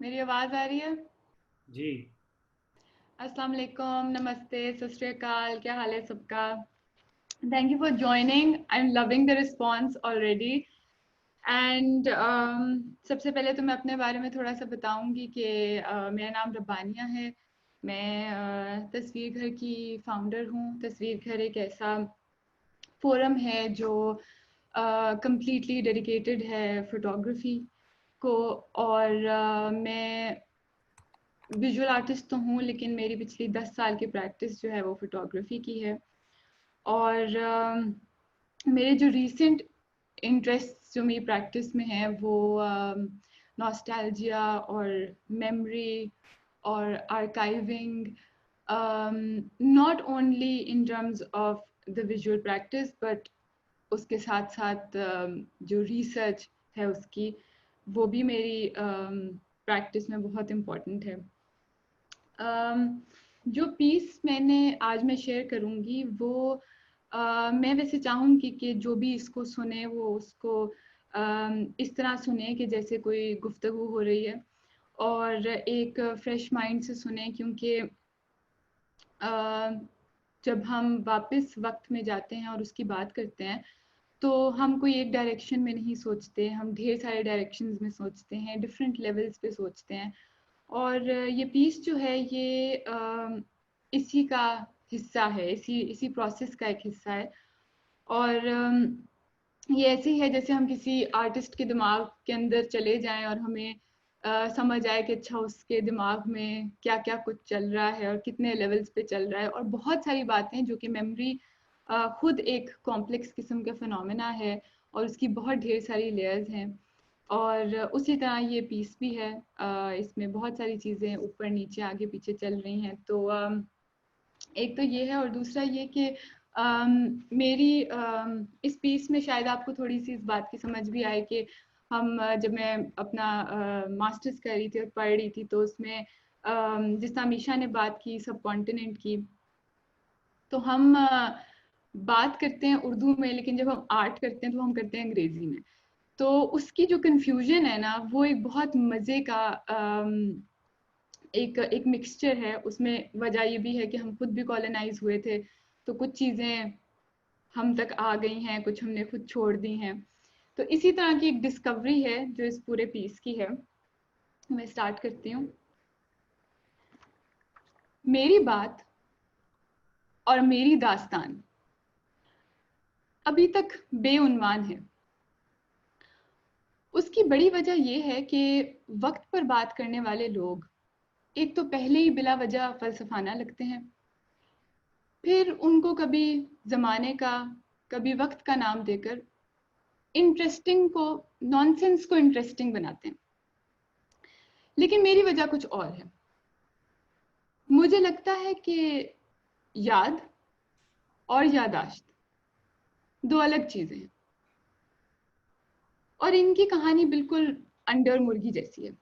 मेरी आवाज़ आ रही है? जी। अस्सलाम वालेकुम, नमस्ते, सत श्री अकाल, क्या हाल है सबका? Thank you for joining. I am loving the response already. And सबसे पहले तो मैं अपने बारे में थोड़ा सा बताऊंगी कि मेरा नाम रब्बानिया है। मैं तस्वीर घर की फाउंडर हूँ। तस्वीर घर एक ऐसा फोरम है जो कंप्लीटली डेडिकेटेड है फोटोग्राफी को। और मैं विजुअल आर्टिस्ट तो हूँ, लेकिन मेरी पिछली 10 साल की प्रैक्टिस जो है वो फोटोग्राफी की है। और मेरे जो रीसेंट इंटरेस्ट जो मेरी प्रैक्टिस में है वो नॉस्टैल्जिया और मेमोरी और archiving, not only in terms of the visual practice but उसके साथ साथ जो रिसर्च है उसकी, वो भी मेरी प्रैक्टिस में बहुत इम्पोर्टेंट है। जो पीस आज मैं शेयर करूँगी वो मैं वैसे चाहूँगी कि जो भी इसको सुने वो उसको इस तरह सुने कि जैसे कोई गुफ्तगू हो रही है, और एक फ्रेश माइंड से सुने, क्योंकि जब हम वापस वक्त में जाते हैं और उसकी बात करते हैं तो हम कोई एक डायरेक्शन में नहीं सोचते, हम ढेर सारे डायरेक्शंस में सोचते हैं, डिफरेंट लेवल्स पे सोचते हैं। और ये पीस जो है ये इसी का हिस्सा है, इसी इसी प्रोसेस का एक हिस्सा है। और ये ऐसे ही है जैसे हम किसी आर्टिस्ट के दिमाग के अंदर चले जाएं और हमें समझ आए कि अच्छा उसके दिमाग में क्या क्या कुछ चल रहा है और कितने लेवल्स पे चल रहा है, और बहुत सारी बातें जो कि मेमोरी खुद एक कॉम्प्लेक्स किस्म का फिनोमेना है और उसकी बहुत ढेर सारी लेयर्स हैं। और उसी तरह ये पीस भी है, इसमें बहुत सारी चीज़ें ऊपर नीचे आगे पीछे चल रही हैं। तो एक तो ये है, और दूसरा ये कि मेरी इस पीस में शायद आपको थोड़ी सी इस बात की समझ भी आए कि हम जब मैं अपना मास्टर्स कर रही थी और पढ़ रही थी तो उसमें जिस तरह मीशा ने बात की सब कॉन्टिनेंट की, तो हम बात करते हैं उर्दू में, लेकिन जब हम आर्ट करते हैं तो हम करते हैं अंग्रेजी में। तो उसकी जो कन्फ्यूजन है ना, वो एक बहुत मज़े का एक एक मिक्सचर है। उसमें वजह ये भी है कि हम खुद भी कॉलोनाइज हुए थे, तो कुछ चीज़ें हम तक आ गई हैं, कुछ हमने खुद छोड़ दी हैं। तो इसी तरह की एक डिस्कवरी है जो इस पूरे पीस की है। मैं स्टार्ट करती हूँ। मेरी बात और मेरी दास्तान अभी तक बेउनवान है। उसकी बड़ी वजह यह है कि वक्त पर बात करने वाले लोग एक तो पहले ही बिला वजह फलसफाना लगते हैं, फिर उनको कभी ज़माने का, कभी वक्त का नाम देकर इंटरेस्टिंग को, नॉनसेंस को इंटरेस्टिंग बनाते हैं। लेकिन मेरी वजह कुछ और है। मुझे लगता है कि याद और यादाश्त दो अलग चीज़ें हैं, और इनकी कहानी बिल्कुल अंडे और मुर्गी जैसी है।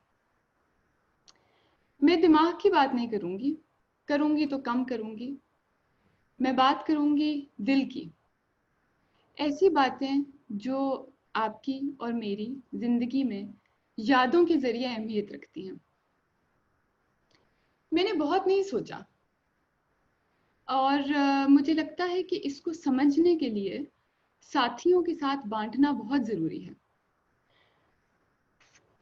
मैं दिमाग की बात नहीं करूँगी, करूँगी तो कम करूँगी। मैं बात करूँगी दिल की, ऐसी बातें जो आपकी और मेरी ज़िंदगी में यादों के ज़रिए अहमियत रखती हैं। मैंने बहुत नहीं सोचा, और मुझे लगता है कि इसको समझने के लिए साथियों के साथ बांटना बहुत ज़रूरी है।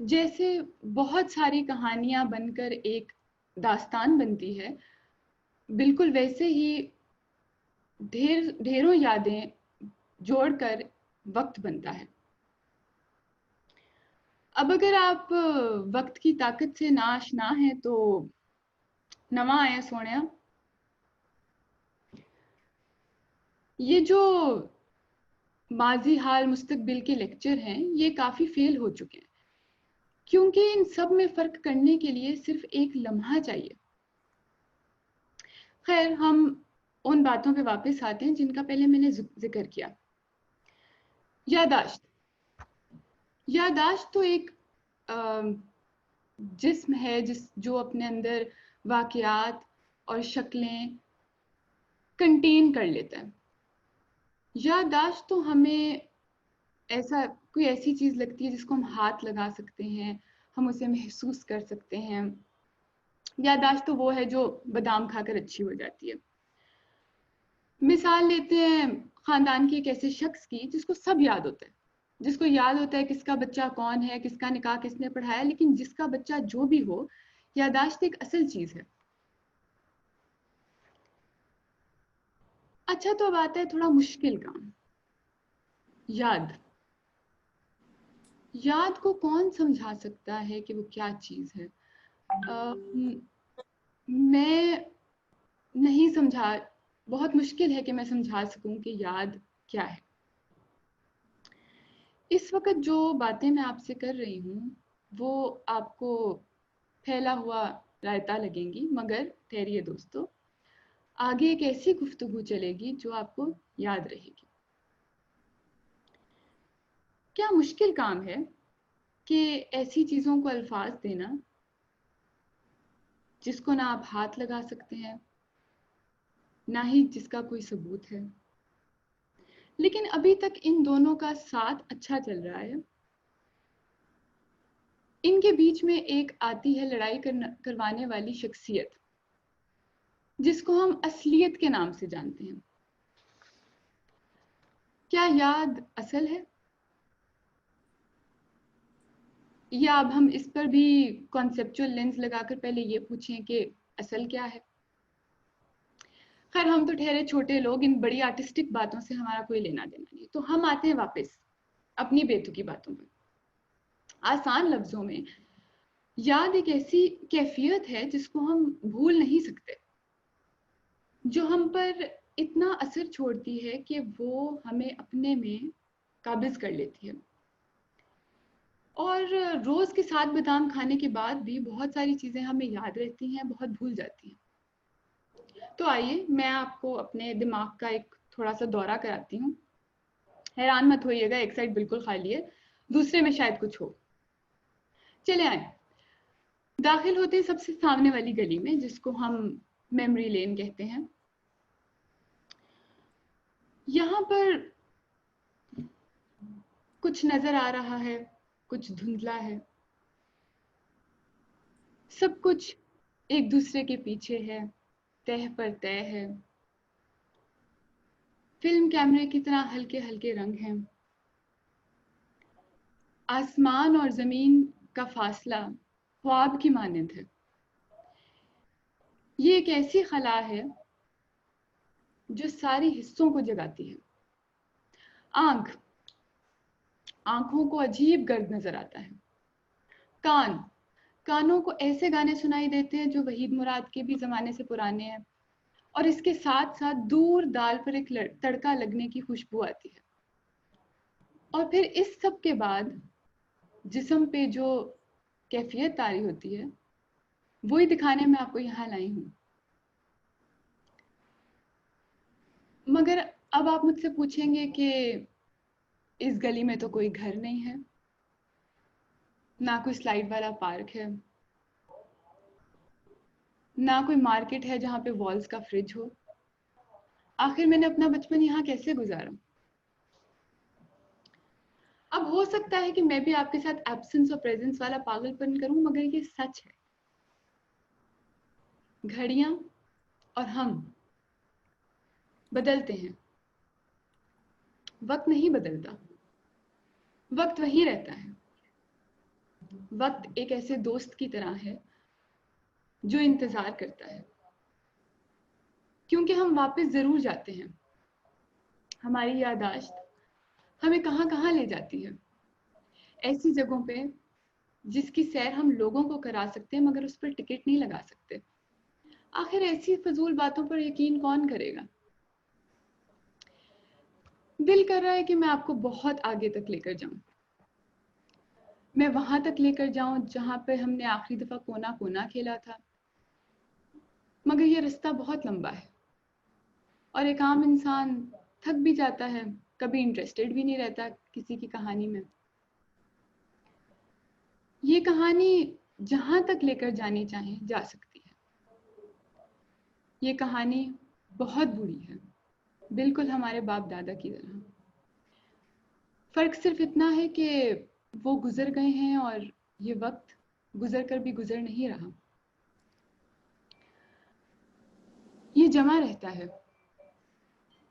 जैसे बहुत सारी कहानियाँ बनकर एक दास्तान बनती है, बिल्कुल वैसे ही ढेरों यादें जोड़कर वक्त बनता है। अब अगर आप वक्त की ताकत से ना आशना है तो नवा आया सोनिया। ये जो माजी हाल मुस्तकबिल के लेक्चर हैं ये काफ़ी फेल हो चुके हैं, क्योंकि इन सब में फ़र्क करने के लिए सिर्फ एक लम्हा चाहिए। खैर, हम उन बातों पे वापस आते हैं जिनका पहले मैंने जिक्र किया। यादाश्त। यादाश्त तो एक जिस्म है जो अपने अंदर वाकयात और शक्लें कंटेन कर लेता है। याददाश्त तो हमें ऐसा कोई ऐसी चीज़ लगती है जिसको हम हाथ लगा सकते हैं, हम उसे महसूस कर सकते हैं। याददाश्त तो वो है जो बादाम खाकर अच्छी हो जाती है। मिसाल लेते हैं खानदान के एक ऐसे शख्स की जिसको सब याद होता है, जिसको याद होता है किसका बच्चा कौन है, किसका निकाह किसने पढ़ाया, लेकिन जिसका बच्चा जो भी हो, याददाश्त एक असल चीज है। अच्छा, तो अब आता है थोड़ा मुश्किल काम, याद। याद को कौन समझा सकता है कि वो क्या चीज है? मैं नहीं समझा, बहुत मुश्किल है कि मैं समझा सकूं कि याद क्या है। इस वक्त जो बातें मैं आपसे कर रही हूँ वो आपको फैला हुआ रायता लगेंगी, मगर ठहरिए दोस्तों, आगे एक ऐसी गुफ्तगू चलेगी जो आपको याद रहेगी। क्या मुश्किल काम है कि ऐसी चीजों को अल्फाज देना जिसको ना आप हाथ लगा सकते हैं, ना ही जिसका कोई सबूत है, लेकिन अभी तक इन दोनों का साथ अच्छा चल रहा है। इनके बीच में एक आती है लड़ाई करवाने वाली शख्सियत, जिसको हम असलियत के नाम से जानते हैं। क्या याद असल है, या अब हम इस पर भी कॉन्सेप्चुअल लेंस लगाकर पहले ये पूछें कि असल क्या है? खैर, हम तो ठहरे छोटे लोग, इन बड़ी आर्टिस्टिक बातों से हमारा कोई लेना देना नहीं, तो हम आते हैं वापस अपनी बेतुकी बातों पर। आसान लफ्जों में, याद एक ऐसी कैफियत है जिसको हम भूल नहीं सकते, जो हम पर इतना असर छोड़ती है कि वो हमें अपने में काबिज कर लेती है। और रोज के 7 बादाम खाने के बाद भी बहुत सारी चीजें हमें याद रहती हैं, बहुत भूल जाती हैं। तो आइए मैं आपको अपने दिमाग का एक थोड़ा सा दौरा कराती हूँ। हैरान मत होइएगा, एक साइड बिल्कुल खाली है, दूसरे में शायद कुछ हो। चले आए, दाखिल होते हैं सबसे सामने वाली गली में, जिसको हम मेमोरी लेन कहते हैं। यहाँ पर कुछ नजर आ रहा है, कुछ धुंधला है, सब कुछ एक दूसरे के पीछे है, तह पर तय है। फिल्म कैमरे की तरह हल्के हल्के रंग हैं। आसमान और जमीन का फासला ख्वाब की मानंद है। ये एक ऐसी खला है जो सारी हिस्सों को जगाती है। आंख, आंखों को अजीब गर्द नजर आता है। कान, कानों को ऐसे गाने सुनाई देते हैं जो वहीद मुराद के भी जमाने से पुराने हैं, और इसके साथ साथ दूर दाल पर एक तड़का लगने की खुशबू आती है। और फिर इस सब के बाद जिस्म पे जो कैफियत तारी होती है, वही दिखाने में आपको यहाँ लाई हूँ। मगर अब आप मुझसे पूछेंगे कि इस गली में तो कोई घर नहीं है, ना कोई स्लाइड वाला पार्क है, ना कोई मार्केट है जहाँ पे वॉल्स का फ्रिज हो। आखिर मैंने अपना बचपन यहाँ कैसे गुजारा? अब हो सकता है कि मैं भी आपके साथ एब्सेंस और प्रेजेंस वाला पागलपन करूं, मगर ये सच है। घड़ियां और हम बदलते हैं, वक्त नहीं बदलता, वक्त वही रहता है। वक्त एक ऐसे दोस्त की तरह है जो इंतजार करता है, क्योंकि हम वापस जरूर जाते हैं। हमारी याददाश्त हमें कहाँ कहाँ ले जाती है, ऐसी जगहों पे जिसकी सैर हम लोगों को करा सकते हैं, मगर उस पर टिकट नहीं लगा सकते। आखिर ऐसी फजूल बातों पर यकीन कौन करेगा? दिल कर रहा है कि मैं आपको बहुत आगे तक लेकर जाऊं, मैं वहां तक लेकर जाऊं जहां पे हमने आखिरी दफा कोना कोना खेला था, मगर ये रास्ता बहुत लंबा है और एक आम इंसान थक भी जाता है, कभी इंटरेस्टेड भी नहीं रहता किसी की कहानी में। ये कहानी जहां तक लेकर जानी चाहे जा सकती है। ये कहानी बहुत बुरी है, बिल्कुल हमारे बाप दादा की तरह। फर्क सिर्फ इतना है कि वो गुजर गए हैं और ये वक्त गुजर कर भी गुजर नहीं रहा, ये जमा रहता है,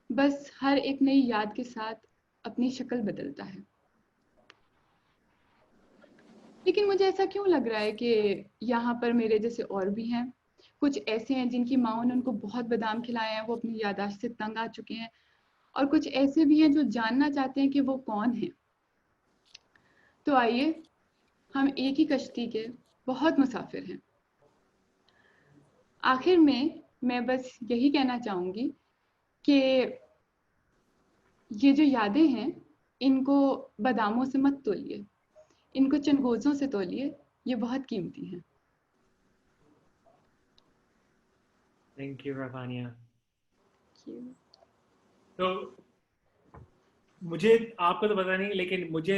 बस हर एक नई याद के साथ अपनी शक्ल बदलता है। लेकिन मुझे ऐसा क्यों लग रहा है कि यहाँ पर मेरे जैसे और भी हैं, कुछ ऐसे हैं जिनकी माँ ने उनको बहुत बादाम खिलाए हैं, वो अपनी याददाश्त से तंग आ चुके हैं, और कुछ ऐसे भी हैं जो जानना चाहते हैं कि वो कौन है। तो आइए, हम एक ही कश्ती के बहुत मुसाफिर हैं। आखिर में मैं बस यही कहना चाहूंगी कि ये जो यादें हैं, इनको बादामों से मत तोलिए, इनको चंगोज़ों से तोलिए, ये बहुत कीमती हैं। Thank you Rafania. Thank you. तो मुझे आपको तो पता नहीं, लेकिन मुझे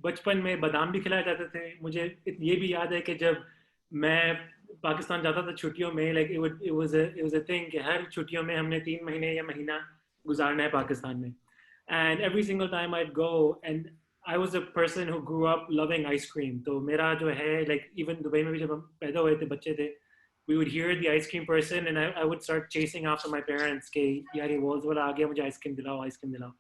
बचपन में बादाम भी खिलाए जाते थे। मुझे ये भी याद है कि जब मैं पाकिस्तान जाता था छुट्टियों में, like it was a thing कि हर छुट्टियों में हमने 3 महीने या महीना गुजारना है पाकिस्तान में। And every single time I go, and I was a person who grew up loving ice cream. तो मेरा जो है, लाइक इवन दुबई में भी जब हम पैदा हुए थे, बच्चे थे, we would hear the ice cream person and I would start chasing after my parents कि यार ये वॉल्स वाला आ गया, मुझे आइसक्रीम दिलाओ, आइसक्रीम दिलाओ।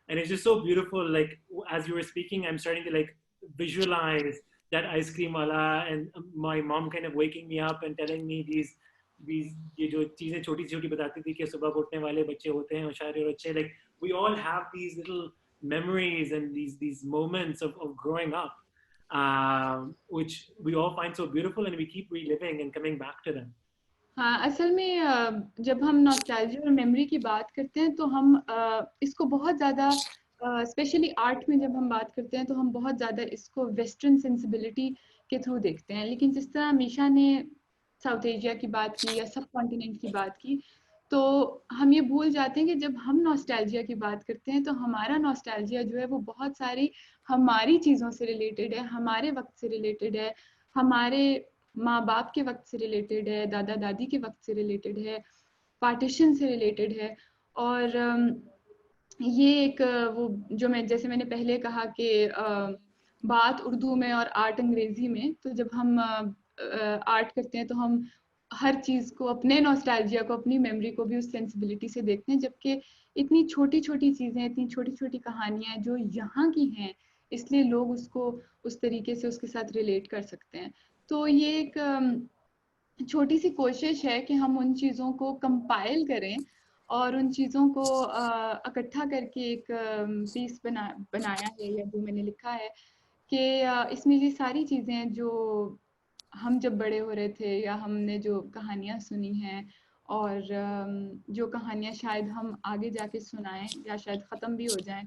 And it's just so beautiful. Like as you were speaking, I'm starting to like visualize that ice cream wala, and my mom kind of waking me up and telling me these ये जो चीजें छोटी छोटी बताती थी कि सुबह उठने वाले बच्चे होते हैं होशियार और अच्छे। Like we all have these little memories and these moments of growing up, which we all find so beautiful and we keep reliving and coming back to them. हाँ, असल में जब हम नॉस्टैल्जिया और मेमोरी की बात करते हैं तो हम इसको बहुत ज़्यादा, स्पेशली आर्ट में जब हम बात करते हैं तो हम बहुत ज़्यादा इसको वेस्टर्न सेंसिबिलिटी के थ्रू देखते हैं। लेकिन जिस तरह मीशा ने साउथ एशिया की बात की या सब कॉन्टिनेंट की बात की, तो हम ये भूल जाते हैं कि जब हम नॉस्टैल्जिया की बात करते हैं तो हमारा नॉस्टैल्जिया जो है वो बहुत सारी हमारी चीज़ों से रिलेटेड है, हमारे वक्त से रिलेटेड है, हमारे माँ बाप के वक्त से रिलेटेड है, दादा दादी के वक्त से रिलेटेड है, पार्टीशन से रिलेटेड है। और ये एक वो जो मैं जैसे मैंने पहले कहा कि बात उर्दू में और आर्ट अंग्रेजी में, तो जब हम आर्ट करते हैं तो हम हर चीज़ को, अपने नॉस्टैल्जिया को, अपनी मेमोरी को भी उस सेंसिबिलिटी से देखते हैं, जबकि इतनी छोटी छोटी चीज़ें, इतनी छोटी छोटी कहानियाँ जो यहाँ की हैं, इसलिए लोग उसको उस तरीके से उसके साथ रिलेट कर सकते हैं। तो ये एक छोटी सी कोशिश है कि हम उन चीज़ों को कंपाइल करें और उन चीज़ों को इकट्ठा करके एक पीस बनाया है, या जो मैंने लिखा है कि इसमें ये सारी चीज़ें जो हम जब बड़े हो रहे थे, या हमने जो कहानियाँ सुनी हैं, और जो कहानियाँ शायद हम आगे जाके सुनाएं या शायद ख़त्म भी हो जाएं,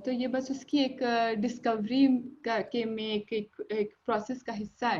तो ये बस उसकी एक डिस्कवरी का के में एक प्रोसेस का हिस्सा है।